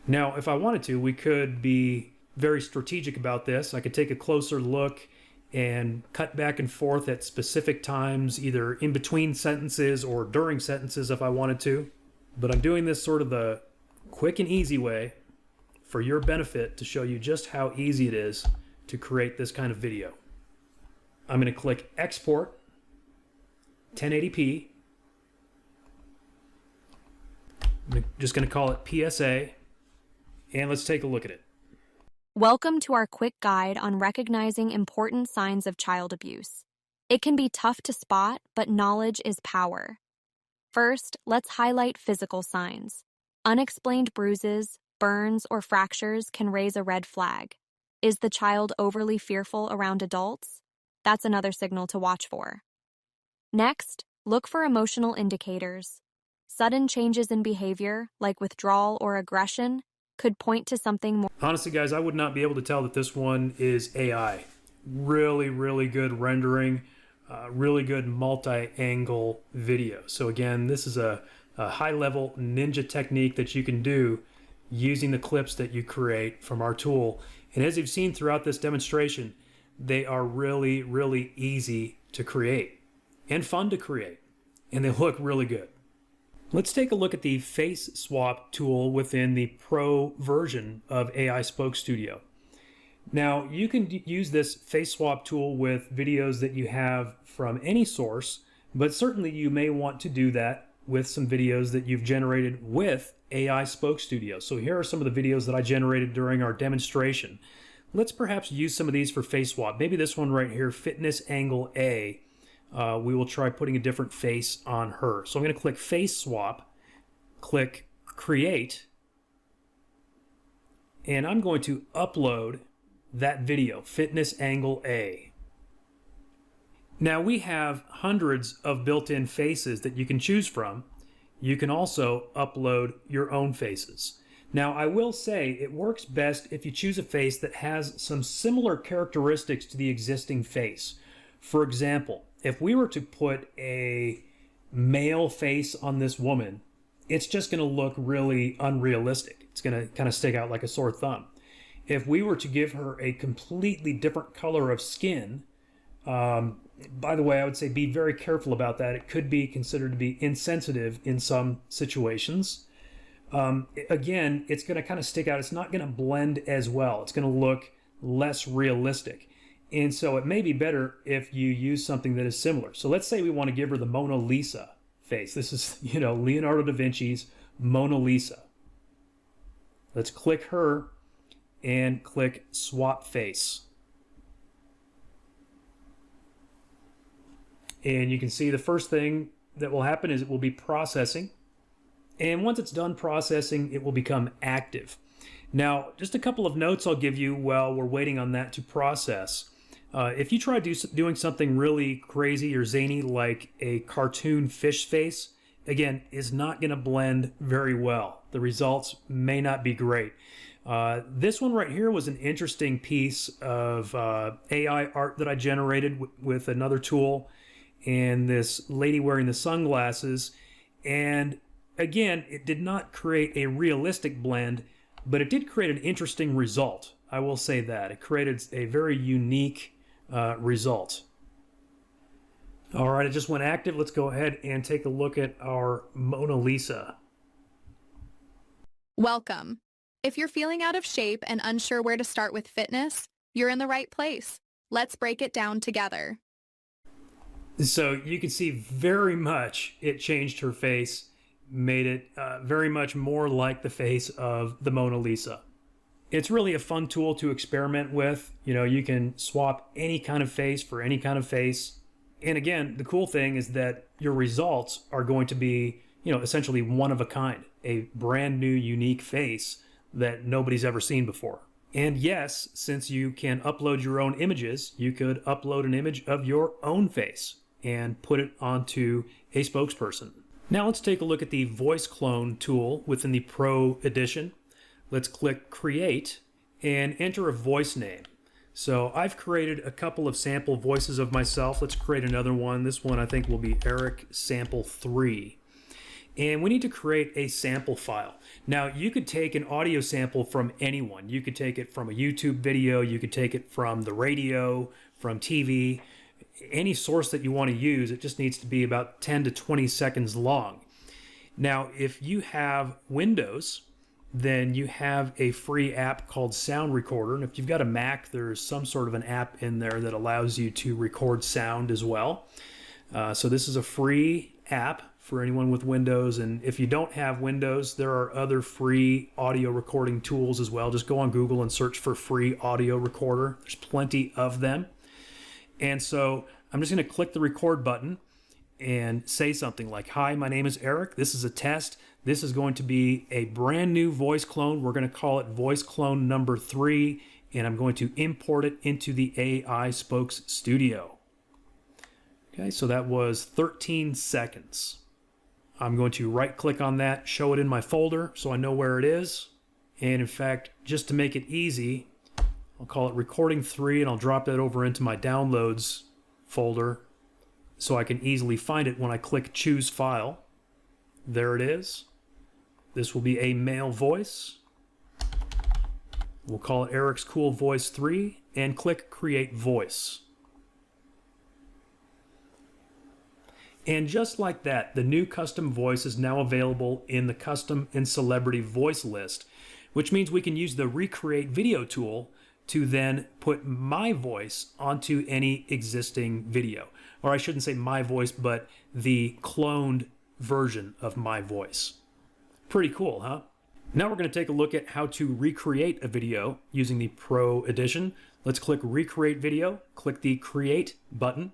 Now, if I wanted to, we could be very strategic about this. I could take a closer look and cut back and forth at specific times, either in between sentences or during sentences if I wanted to. But I'm doing this sort of the quick and easy way for your benefit to show you just how easy it is to create this kind of video. I'm going to click Export 1080p. I'm just going to call it PSA, and let's take a look at it. Welcome to our quick guide on recognizing important signs of child abuse. It can be tough to spot, but knowledge is power. First, let's highlight physical signs. Unexplained bruises, burns, or fractures can raise a red flag. Is the child overly fearful around adults? That's another signal to watch for. Next, look for emotional indicators. Sudden changes in behavior, like withdrawal or aggression, could point to something more. Honestly, guys, I would not be able to tell that this one is AI. Really, really good rendering, really good multi-angle video. So again, this is a high-level ninja technique that you can do using the clips that you create from our tool. And as you've seen throughout this demonstration, they are really, really easy to create and fun to create. And they look really good. Let's take a look at the face swap tool within the Pro version of AiSpokeStudio. Now, you can use this face swap tool with videos that you have from any source, but certainly you may want to do that with some videos that you've generated with AiSpokeStudio. So here are some of the videos that I generated during our demonstration. Let's perhaps use some of these for face swap. Maybe this one right here, Fitness Angle A. We will try putting a different face on her. So I'm going to click Face Swap, click Create, and I'm going to upload that video, Fitness Angle A. Now we have hundreds of built-in faces that you can choose from. You can also upload your own faces. Now I will say it works best if you choose a face that has some similar characteristics to the existing face. For example, if we were to put a male face on this woman, it's just going to look really unrealistic. It's going to kind of stick out like a sore thumb. If we were to give her a completely different color of skin, by the way, I would say be very careful about that. It could be considered to be insensitive in some situations. Again, it's going to kind of stick out. It's not going to blend as well. It's going to look less realistic. And so it may be better if you use something that is similar. So let's say we want to give her the Mona Lisa face. This is, Leonardo da Vinci's Mona Lisa. Let's click her and click Swap Face. And you can see the first thing that will happen is it will be processing. And once it's done processing, it will become active. Now, just a couple of notes I'll give you while we're waiting on that to process. If you try doing something really crazy or zany like a cartoon fish face, again, is not going to blend very well. The results may not be great. This one right here was an interesting piece of AI art that I generated with another tool, and this lady wearing the sunglasses. And again, it did not create a realistic blend, but it did create an interesting result. I will say that. It created a very unique result. All right, it just went active. Let's go ahead and take a look at our Mona Lisa. Welcome. If you're feeling out of shape and unsure where to start with fitness, you're in the right place. Let's break it down together. So you can see very much it changed her face, made it very much more like the face of the Mona Lisa. It's really a fun tool to experiment with. You can swap any kind of face for any kind of face. And again, the cool thing is that your results are going to be, essentially one of a kind, a brand new, unique face that nobody's ever seen before. And yes, since you can upload your own images, you could upload an image of your own face and put it onto a spokesperson. Now let's take a look at the voice clone tool within the Pro Edition. Let's click Create and enter a voice name. So I've created a couple of sample voices of myself. Let's create another one. This one I think will be Eric Sample 3. And we need to create a sample file. Now you could take an audio sample from anyone. You could take it from a YouTube video. You could take it from the radio, from TV, any source that you want to use. It just needs to be about 10 to 20 seconds long. Now, if you have Windows, then you have a free app called Sound Recorder. And if you've got a Mac, there's some sort of an app in there that allows you to record sound as well. So this is a free app for anyone with Windows. And if you don't have Windows, there are other free audio recording tools as well. Just go on Google and search for free audio recorder. There's plenty of them. And so I'm just going to click the record button and say something like, "Hi, my name is Eric. This is a test. This is going to be a brand new voice clone. We're going to call it voice clone number 3, and I'm going to import it into the AiSpokeStudio." Okay, so that was 13 seconds. I'm going to right click on that, show it in my folder so I know where it is. And in fact, just to make it easy, I'll call it recording 3 and I'll drop that over into my downloads folder so I can easily find it when I click choose file. There it is. This will be a male voice. We'll call it Eric's Cool Voice 3 and click create voice. And just like that, the new custom voice is now available in the custom and celebrity voice list, which means we can use the recreate video tool to then put my voice onto any existing video. Or I shouldn't say my voice, but the cloned version of my voice. Pretty cool, huh? Now we're going to take a look at how to recreate a video using the Pro Edition. Let's click Recreate Video, click the Create button.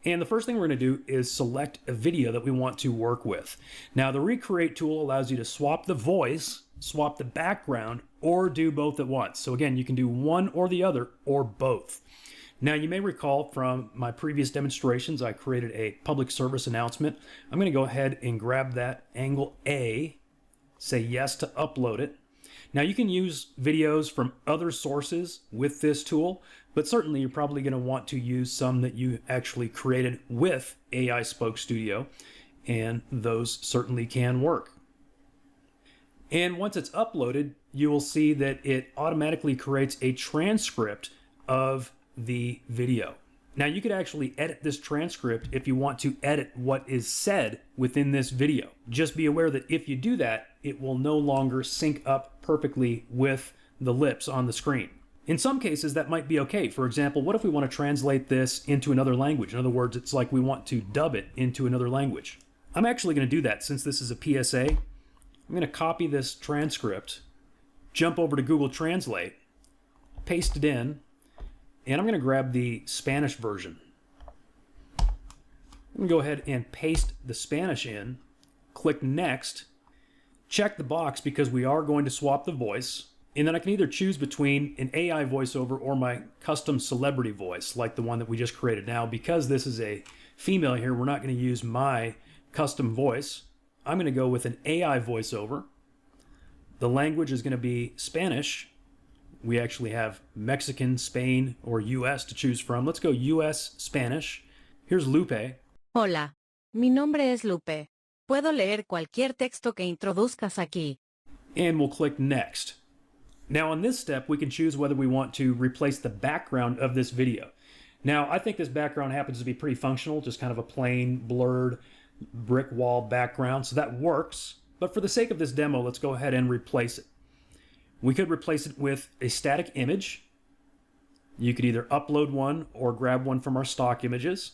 And the first thing we're going to do is select a video that we want to work with. Now the Recreate tool allows you to swap the voice, swap the background, or do both at once. So again, you can do one or the other, or both. Now you may recall from my previous demonstrations, I created a public service announcement. I'm going to go ahead and grab that angle A, say yes to upload it. Now you can use videos from other sources with this tool, But certainly you're probably going to want to use some that you actually created with AiSpokeStudio, and those certainly can work. And once it's uploaded, you will see that it automatically creates a transcript of the video. Now you could actually edit this transcript if you want to edit what is said within this video. Just be aware that if you do that, it will no longer sync up perfectly with the lips on the screen. In some cases, that might be okay. For example, what if we want to translate this into another language? In other words, it's like we want to dub it into another language. I'm actually going to do that since this is a PSA. I'm going to copy this transcript, jump over to Google Translate, paste it in, and I'm going to grab the Spanish version. I'm going to go ahead and paste the Spanish in, click Next, check the box because we are going to swap the voice, and then I can either choose between an AI voiceover or my custom celebrity voice, like the one that we just created. Now, because this is a female here, we're not going to use my custom voice. I'm going to go with an AI voiceover. The language is going to be Spanish. We actually have Mexican, Spain, or US to choose from. Let's go US Spanish. Here's Lupe. Hola, mi nombre es Lupe. Puedo leer cualquier texto que introduzcas aquí. And we'll click Next. Now on this step, we can choose whether we want to replace the background of this video. Now, I think this background happens to be pretty functional, just kind of a plain, blurred, brick wall background, so that works. But for the sake of this demo, let's go ahead and replace it. We could replace it with a static image. You could either upload one or grab one from our stock images.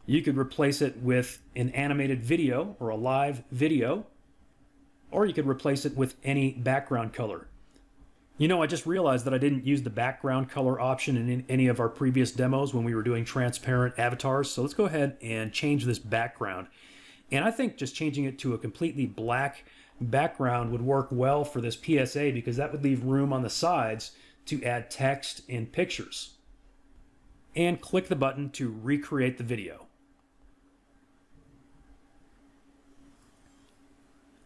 You could replace it with an animated video or a live video, or you could replace it with any background color. You know, I just realized that I didn't use the background color option in any of our previous demos when we were doing transparent avatars. So let's go ahead and change this background. And I think just changing it to a completely black background would work well for this PSA because that would leave room on the sides to add text and pictures. And click the button to recreate the video.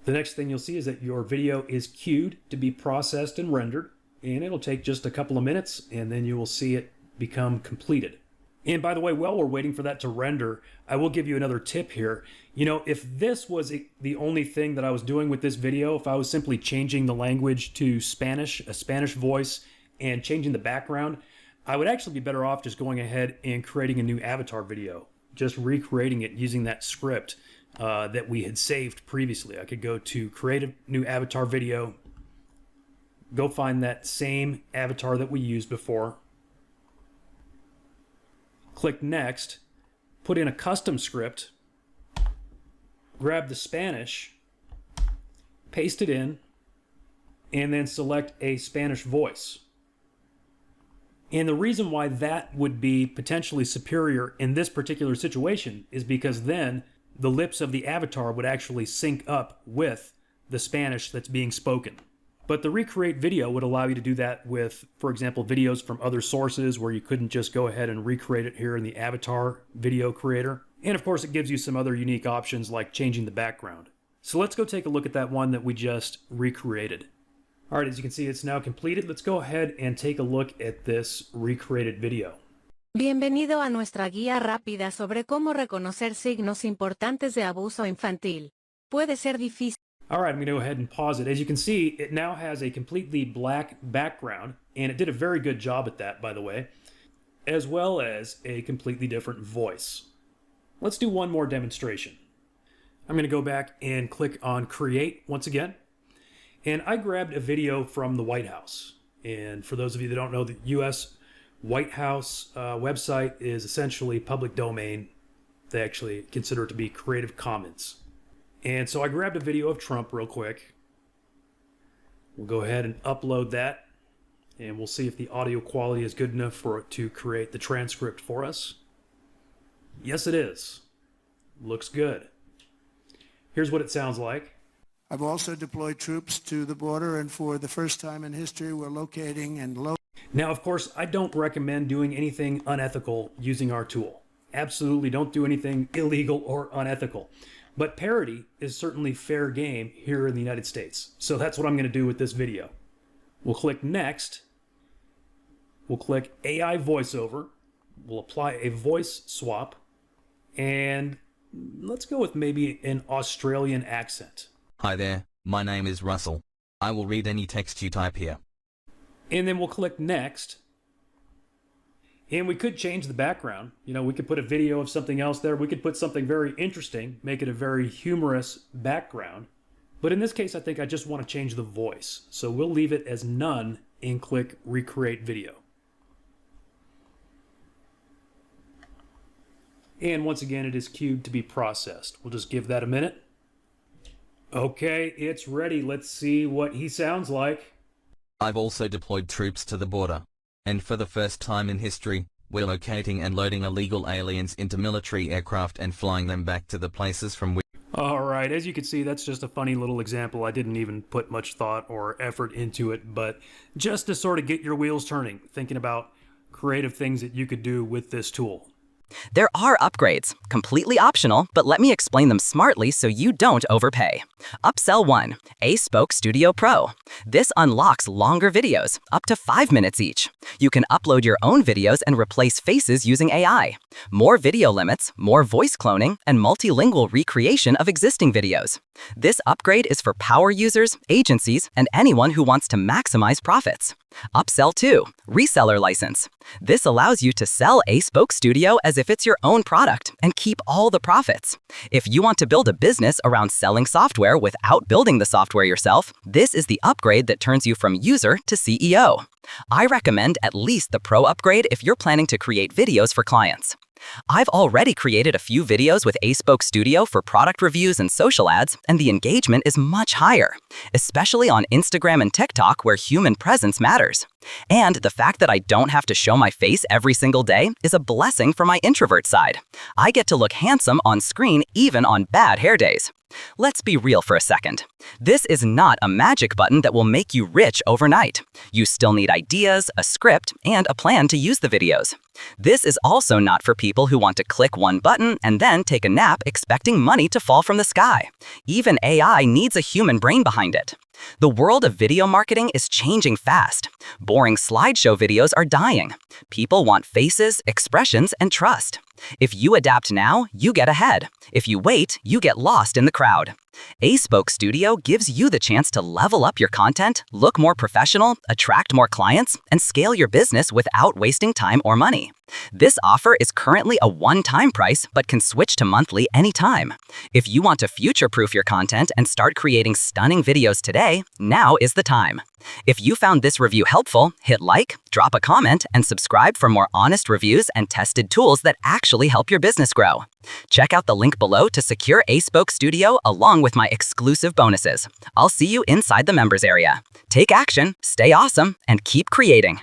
The next thing you'll see is that your video is queued to be processed and rendered, and it'll take just a couple of minutes, and then you will see it become completed. And by the way, while we're waiting for that to render, I will give you another tip here. You know, if this was the only thing that I was doing with this video, if I was simply changing the language to Spanish, a Spanish voice, and changing the background, I would actually be better off just going ahead and creating a new avatar video, just recreating it using that script that we had saved previously. I could go to create a new avatar video, go find that same avatar that we used before, click Next, put in a custom script, grab the Spanish, paste it in, and then select a Spanish voice. And the reason why that would be potentially superior in this particular situation is because then the lips of the avatar would actually sync up with the Spanish that's being spoken. But the recreate video would allow you to do that with, for example, videos from other sources where you couldn't just go ahead and recreate it here in the avatar video creator. And of course, it gives you some other unique options like changing the background. So let's go take a look at that one that we just recreated. All right, as you can see, it's now completed. Let's go ahead and take a look at this recreated video. Bienvenido a nuestra guía rápida sobre cómo reconocer signos importantes de abuso infantil. Puede ser difícil. All right, I'm going to go ahead and pause it. As you can see, it now has a completely black background, and it did a very good job at that, by the way, as well as a completely different voice. Let's do one more demonstration. I'm going to go back and click on Create once again, and I grabbed a video from the White House. And for those of you that don't know, the U.S. White House website is essentially public domain. They actually consider it to be Creative Commons. And so I grabbed a video of Trump real quick. We'll go ahead and upload that, and we'll see if the audio quality is good enough for it to create the transcript for us. Yes, it is. Looks good. Here's what it sounds like. I've also deployed troops to the border, and for the first time in history, we're locating and Now, of course, I don't recommend doing anything unethical using our tool. Absolutely don't do anything illegal or unethical. But parody is certainly fair game here in the United States. So that's what I'm going to do with this video. We'll click Next, we'll click AI voiceover. We'll apply a voice swap. And let's go with maybe an Australian accent. Hi there, my name is Russell. I will read any text you type here. And then we'll click next. And we could change the background. You know, we could put a video of something else there. We could put something very interesting, make it a very humorous background. But in this case, I think I just want to change the voice. So we'll leave it as none and click Recreate Video. And once again, it is queued to be processed. We'll just give that a minute. Okay, it's ready. Let's see what he sounds like. I've also deployed troops to the border. And for the first time in history, we're locating and loading illegal aliens into military aircraft and flying them back to the places from which... All right, as you can see, that's just a funny little example. I didn't even put much thought or effort into it, but just to sort of get your wheels turning, thinking about creative things that you could do with this tool. There are upgrades, completely optional, but let me explain them smartly so you don't overpay. Upsell 1, AiSpokeStudio Pro. This unlocks longer videos, up to 5 minutes each. You can upload your own videos and replace faces using AI. More video limits, more voice cloning, and multilingual recreation of existing videos. This upgrade is for power users, agencies, and anyone who wants to maximize profits. Upsell 2, Reseller License. This allows you to sell AiSpokeStudio as if it's your own product and keep all the profits. If you want to build a business around selling software without building the software yourself, this is the upgrade that turns you from user to CEO. I recommend at least the Pro upgrade if you're planning to create videos for clients. I've already created a few videos with AiSpokeStudio for product reviews and social ads, and the engagement is much higher, especially on Instagram and TikTok where human presence matters. And the fact that I don't have to show my face every single day is a blessing for my introvert side. I get to look handsome on screen even on bad hair days. Let's be real for a second. This is not a magic button that will make you rich overnight. You still need ideas, a script, and a plan to use the videos. This is also not for people who want to click one button and then take a nap expecting money to fall from the sky. Even AI needs a human brain behind it. The world of video marketing is changing fast. Boring slideshow videos are dying. People want faces, expressions, and trust. If you adapt now, you get ahead. If you wait, you get lost in the crowd. AiSpokeStudio gives you the chance to level up your content, look more professional, attract more clients, and scale your business without wasting time or money. This offer is currently a one-time price, but can switch to monthly anytime. If you want to future-proof your content and start creating stunning videos today, now is the time. If you found this review helpful, hit like, drop a comment, and subscribe for more honest reviews and tested tools that actually help your business grow. Check out the link below to secure AiSpokeStudio along with my exclusive bonuses. I'll see you inside the members area. Take action, stay awesome, and keep creating.